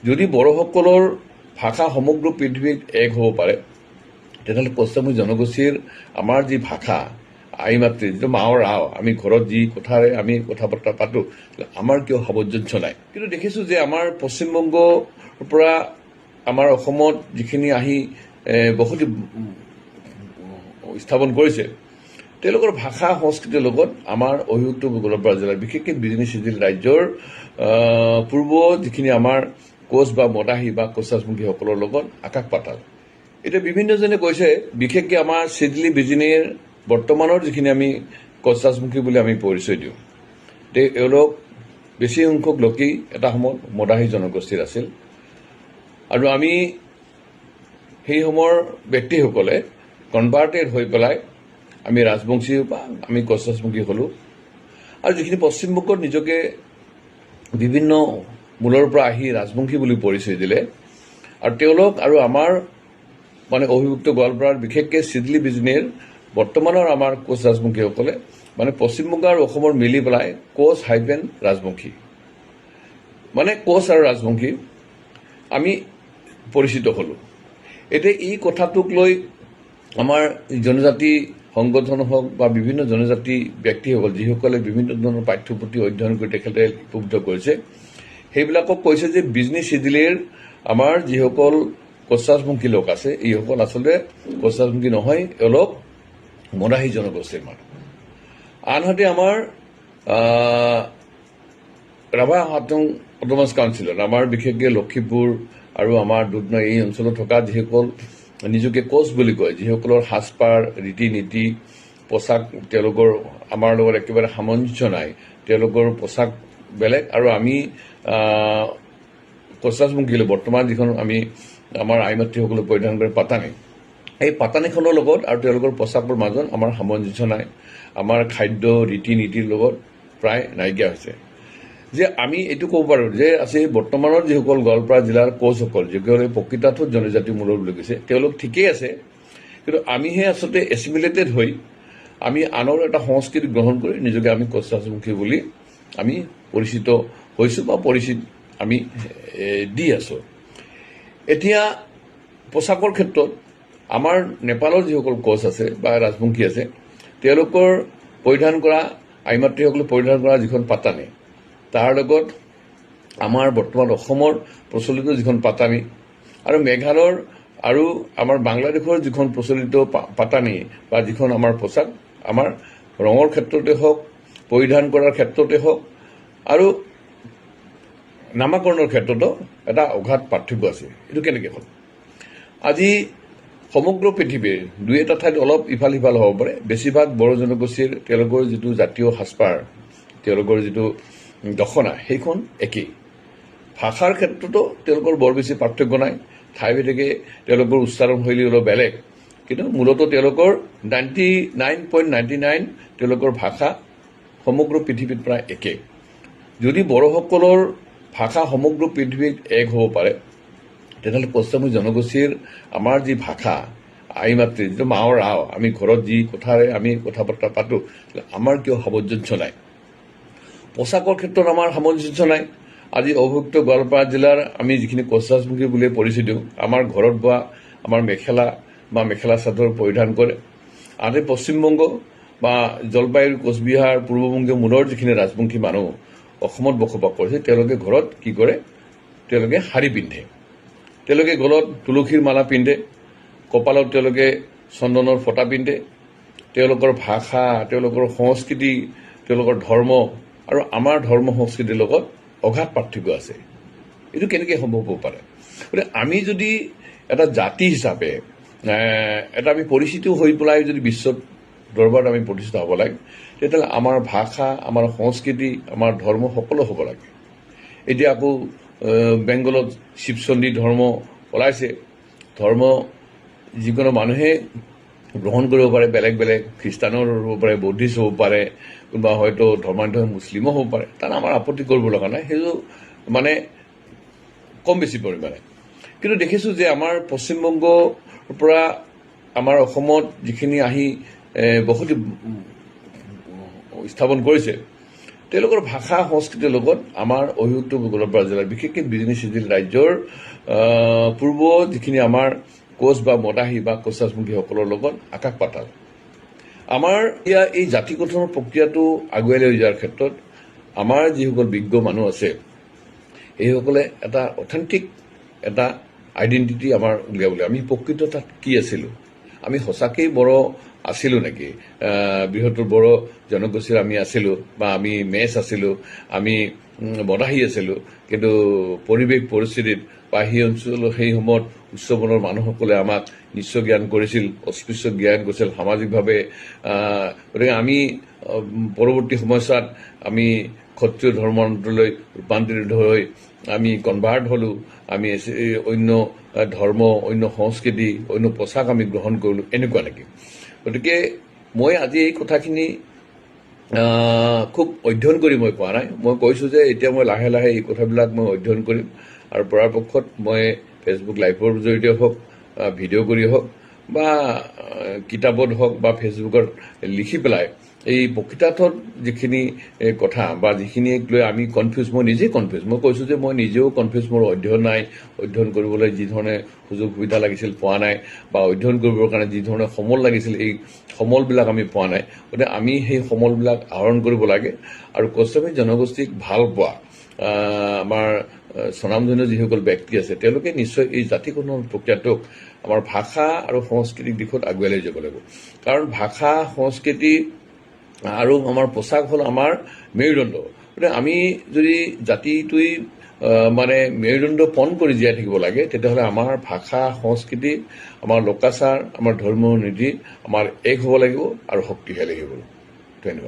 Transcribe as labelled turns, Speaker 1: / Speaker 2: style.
Speaker 1: যদি বড়োসকলৰ ভাষা সমগ্ৰ পৃথিৱীত এক হ'ব পাৰে তেতিয়াহ'লে পশ্চিমী জনগোষ্ঠীৰ আমাৰ যি ভাষা আই মাতৃ যিটো মাৰ ৰাও আমি ঘৰত যি কথাৰে আমি কথা বতৰা পাতোঁ আমাৰ কিয় সামঞ্জস্য নাই। কিন্তু দেখিছোঁ যে আমাৰ পশ্চিমবংগৰ পৰা আমাৰ অসমত যিখিনি আহি বসতি স্থাপন কৰিছে তেওঁলোকৰ ভাষা সংস্কৃতিৰ লগত আমাৰ অভিভুক্ত গোলপাৰা জিলাৰ বিশেষকৈ বিজনী চিজিল ৰাজ্যৰ পূৰ্ব যিখিনি আমাৰ কোচ বা মদাহী বা কোচ ৰাজবংশীসকলৰ লগত আকাশ পাতাল। এতিয়া বিভিন্নজনে কৈছে বিশেষকৈ আমাৰ চিডলি বিজনীৰ বৰ্তমানৰ যিখিনি আমি কোচ ৰাজবংশী বুলি আমি পৰিচয় দিওঁ এওঁলোক বেছি সংখ্যক লোকেই এটা সময়ত মদাহী জনগোষ্ঠীৰ আছিল আৰু আমি সেই সময়ৰ ব্যক্তিসকলে কনভাৰ্টেড হৈ পেলাই আমি ৰাজবংশী বা আমি কোচ ৰাজবংশী হ'লোঁ আৰু যিখিনি পশ্চিমবংগত নিজকে বিভিন্ন মূলৰ পৰা আহি ৰাজবংশী বুলি পৰিচয় দিলে আৰু তেওঁলোক আৰু আমাৰ মানে অভিভুক্ত গোৱালপাৰাৰ বিশেষকৈ চিডলি বিজনীৰ বৰ্তমানৰ আমাৰ কোচ ৰাজবংশীসকলে মানে পশ্চিমবংগ আৰু অসমৰ মিলি পেলাই কোচ হাইফেন ৰাজবংশী মানে কোচ আৰু ৰাজবংশী আমি পৰিচিত হ'লোঁ। এতিয়া এই কথাটোক লৈ আমাৰ জনজাতি সংগঠন হওক বা বিভিন্ন জনজাতি ব্যক্তিসকল যিসকলে বিভিন্ন ধৰণৰ পাঠ্যপুথি অধ্যয়ন কৰি তেখেতে লিপিবদ্ধ কৰিছে সেইবিলাকক কৈছে যে বিজনী চিজিলিৰ আমাৰ যিসকল কোচ ৰাজবংশী লোক আছে এইসকল আচলতে কোচ ৰাজবংশী নহয়, এওঁলোক মদাহী জনগোষ্ঠীৰ মানুহ। আনহাতে আমাৰ ৰাভা হাটং অট'নমাছ কাউন্সিলত আমাৰ বিশেষকৈ লক্ষীপুৰ আৰু আমাৰ দুধনৈ এই অঞ্চলত থকা যিসকল নিজকে কোচ বুলি কয় যিসকলৰ সাজপাৰ ৰীতি নীতি পোচাক তেওঁলোকৰ আমাৰ লগত একেবাৰে সামঞ্জস্য নাই, তেওঁলোকৰ পোচাক বেলেগ আৰু আমি কোচ ৰাজবংশীলৈ বৰ্তমান যিখন আমি আমাৰ আই মাতৃসকলে পৰিধান কৰে পাতানি এই পাতানিখনৰ লগত আৰু তেওঁলোকৰ পোচাকৰ মাজত আমাৰ সামঞ্জস্য নাই, আমাৰ খাদ্য ৰীতি নীতিৰ লগত প্ৰায় নাইকিয়া হৈছে। যে আমি এইটো ক'ব পাৰোঁ যে আছে বৰ্তমানৰ যিসকল গোৱালপাৰা জিলাৰ কোচসকল যিসকলে প্ৰকৃতাৰ্থত জনজাতি মূলৰ বুলি কৈছে তেওঁলোক ঠিকেই আছে, কিন্তু আমিহে আচলতে এছিমিলেটেড হৈ আমি আনৰ এটা সংস্কৃতি গ্ৰহণ কৰি নিজকে আমি কোচ ৰাজবংশী বুলি আমি পৰিচিত হৈছোঁ বা পৰিচিত আমি দি আছোঁ। এতিয়া পোচাকৰ ক্ষেত্ৰত আমাৰ নেপালৰ যিসকল কোচ আছে বা ৰাজবংশী আছে তেওঁলোকৰ পৰিধান কৰা আই মাতৃসকলে পৰিধান কৰা যিখন পাতানি তাৰ লগত আমাৰ বৰ্তমান অসমৰ প্ৰচলিত যিখন পাতানি আৰু মেঘালয়ৰ আৰু আমাৰ বাংলাদেশৰ যিখন প্ৰচলিত পাতানি বা যিখন আমাৰ পোচাক আমাৰ ৰঙৰ ক্ষেত্ৰতে হওক পৰিধান কৰাৰ ক্ষেত্ৰতে হওক আৰু নামাকৰণৰ ক্ষেত্ৰতো এটা অগাধ পাৰ্থক্য আছে। এইটো কেনেকৈ হ'ল? আজি সমগ্ৰ পৃথিৱীৰ দুই এটা ঠাইত অলপ ইফাল সিফাল হ'ব পাৰে, বেছিভাগ বড়ো জনগোষ্ঠীৰ তেওঁলোকৰ যিটো জাতীয় সাজপাৰ তেওঁলোকৰ যিটো দখনা সেইখন একেই। ভাষাৰ ক্ষেত্ৰতো তেওঁলোকৰ বৰ বেছি পাৰ্থক্য নাই, ঠাই ভেদে তেওঁলোকৰ উচ্চাৰণ শৈলী অলপ বেলেগ, কিন্তু মূলতঃ তেওঁলোকৰ 99.99 তেওঁলোকৰ ভাষা সমগ্ৰ পৃথিৱীত প্ৰায় একে। যদি বড়োসকলৰ ভাষা সমগ্ৰ পৃথিৱীত এক হ'ব পাৰে তেতিয়াহ'লে পশ্চিমী জনগোষ্ঠীৰ আমাৰ যি ভাষা আই মাতৃ যিটো মাৰ ৰাও আমি ঘৰত যি কথাৰে আমি কথা বতৰা পাতোঁ আমাৰ কিয় সামঞ্জস্য নাই। পোচাকৰ ক্ষেত্ৰত আমাৰ সামঞ্জস্য নাই। আজি অভিভুক্ত গোৱালপাৰা জিলাৰ আমি যিখিনি কোচ ৰাজবংশী বুলি পৰিচয় দিওঁ আমাৰ ঘৰত বোৱা আমাৰ মেখেলা বা মেখেলা চাদৰ পৰিধান কৰে। আনহাতে পশ্চিমবংগ বা জলপাইগুৰি কোচবিহাৰ পূৰ্ববংগীয় মূলৰ যিখিনি ৰাজবংশী মানুহ অসমত বসবাস কৰিছে তেওঁলোকে ঘৰত কি কৰে, তেওঁলোকে শাৰী পিন্ধে, তেওঁলোকে গলত তুলসীৰ মালা পিন্ধে, কপালত তেওঁলোকে চন্দনৰ ফটা পিন্ধে। তেওঁলোকৰ ভাষা তেওঁলোকৰ সংস্কৃতি তেওঁলোকৰ ধৰ্ম আৰু আমাৰ ধৰ্ম সংস্কৃতিৰ লগত অগাধ পাৰ্থক্য আছে। এইটো কেনেকৈ সম্ভৱ হ'ব পাৰে? গতিকে আমি যদি এটা জাতি হিচাপে এটা আমি পৰিচিত হৈ পেলাই যদি বিশ্বত দৰবাৰত আমি প্ৰতিষ্ঠিত হ'ব লাগে তেতিয়াহ'লে আমাৰ ভাষা আমাৰ সংস্কৃতি আমাৰ ধৰ্ম সকলো হ'ব লাগে। এতিয়া আকৌ বেংগলত শিৱচণ্ডী ধৰ্ম ওলাইছে, ধৰ্ম যিকোনো মানুহে গ্ৰহণ কৰিব পাৰে, বেলেগ বেলেগ খ্ৰীষ্টানৰ হ'ব পাৰে, বৌদ্ধিষ্ট হ'ব পাৰে, কোনোবা হয়তো ধৰ্মান্ধ মুছলিমো হ'ব পাৰে, তাত আমাৰ আপত্তি কৰিব লগা নাই, সেইটো মানে কম বেছি পৰিমাণে। কিন্তু দেখিছোঁ যে আমাৰ পশ্চিমবংগৰ পৰা আমাৰ অসমত যিখিনি আহি বসতি স্থাপন কৰিছে তেওঁলোকৰ ভাষা সংস্কৃতিৰ লগত আমাৰ উত্তৰ গোলপাৰা জিলাৰ বিশেষকৈ বিজনী চিজিল ৰাজ্যৰ পূৰ্ব যিখিনি আমাৰ কোচ বা মদাহী বা কোচ ৰাজবংশীসকলৰ লগত আকাশ পাতাল। আমাৰ এই জাতি গঠনৰ প্ৰক্ৰিয়াটো আগুৱাই লৈ যোৱাৰ ক্ষেত্ৰত আমাৰ যিসকল বিজ্ঞ মানুহ আছে এইসকলে এটা অথেণ্টিক এটা আইডেণ্টিটি আমাৰ উলিয়াবলৈ আমি প্ৰকৃত তাত কি আছিলোঁ, আমি সঁচাকেই বড়ো আছিলোঁ নেকি, বৃহত্তৰ বড়ো জনগোষ্ঠীৰ আমি আছিলোঁ বা আমি মেচ আছিলোঁ, আমি মদাহী আছিলোঁ, কিন্তু পৰিৱেশ পৰিস্থিতিত বা সেই অঞ্চলৰ সেই সময়ত উচ্চবৰ্ণৰ মানুহসকলে আমাক নিশ্চ জ্ঞান কৰিছিল, অস্পৃশ্য জ্ঞান কৰিছিল সামাজিকভাৱে। গতিকে আমি পৰৱৰ্তী সময়ছোৱাত আমি ক্ষত্ৰিয় ধৰ্মান্তৰলৈ ৰূপান্তৰিত হৈ আমি কনভাৰ্ট হ'লোঁ, আমি অন্য ধৰ্ম, অন্য সংস্কৃতি, অন্য পোচাক আমি গ্ৰহণ কৰিলোঁ, এনেকুৱা নেকি? গতিকে মই আজি এই কথাখিনি খুব অধ্যয়ন কৰি মই কোৱা নাই, মই কৈছোঁ যে এতিয়া মই লাহে লাহে এই কথাবিলাক মই অধ্যয়ন কৰিম আৰু পৰাপক্ষত মই ফেচবুক লাইভৰ জৰিয়তে হওক, ভিডিঅ' কৰি হওক বা কিতাপত হওক বা ফেচবুকত লিখি পেলাই এই প্ৰকৃতাৰ্থত যিখিনি কথা বা যিখিনিক লৈ আমি কনফিউজ, মই নিজেই কনফিউজ, মই কৈছোঁ যে মই নিজেও কনফিউজ, মোৰ অধ্যয়ন নাই, অধ্যয়ন কৰিবলৈ যি ধৰণে সুযোগ সুবিধা লাগিছিল পোৱা নাই বা অধ্যয়ন কৰিবৰ কাৰণে যি ধৰণে সমল লাগিছিল এই সমলবিলাক আমি পোৱা নাই। গতিকে আমি সেই সমলবিলাক আহৰণ কৰিব লাগে আৰু কছাৰী জনগোষ্ঠীক ভাল পোৱা আমাৰ স্বনামধন্য যিসকল ব্যক্তি আছে তেওঁলোকে নিশ্চয় এই জাতি গঠনৰ প্ৰক্ৰিয়াটোক আমাৰ ভাষা আৰু সাংস্কৃতিক দিশত আগুৱাই লৈ যাব লাগিব। কাৰণ ভাষা, সংস্কৃতি আৰু আমাৰ পোচাক হ'ল আমাৰ মেৰুদণ্ড। গতিকে আমি যদি জাতিটোৱেই মানে মেৰুদণ্ড পণ কৰি জীয়াই থাকিব লাগে তেতিয়াহ'লে আমাৰ ভাষা, সংস্কৃতি, আমাৰ লোকাচাৰ, আমাৰ ধৰ্মীয় নীতি আমাৰ এক হ'ব লাগিব আৰু শক্তিশালী হ'ব লাগিব। ধন্যবাদ।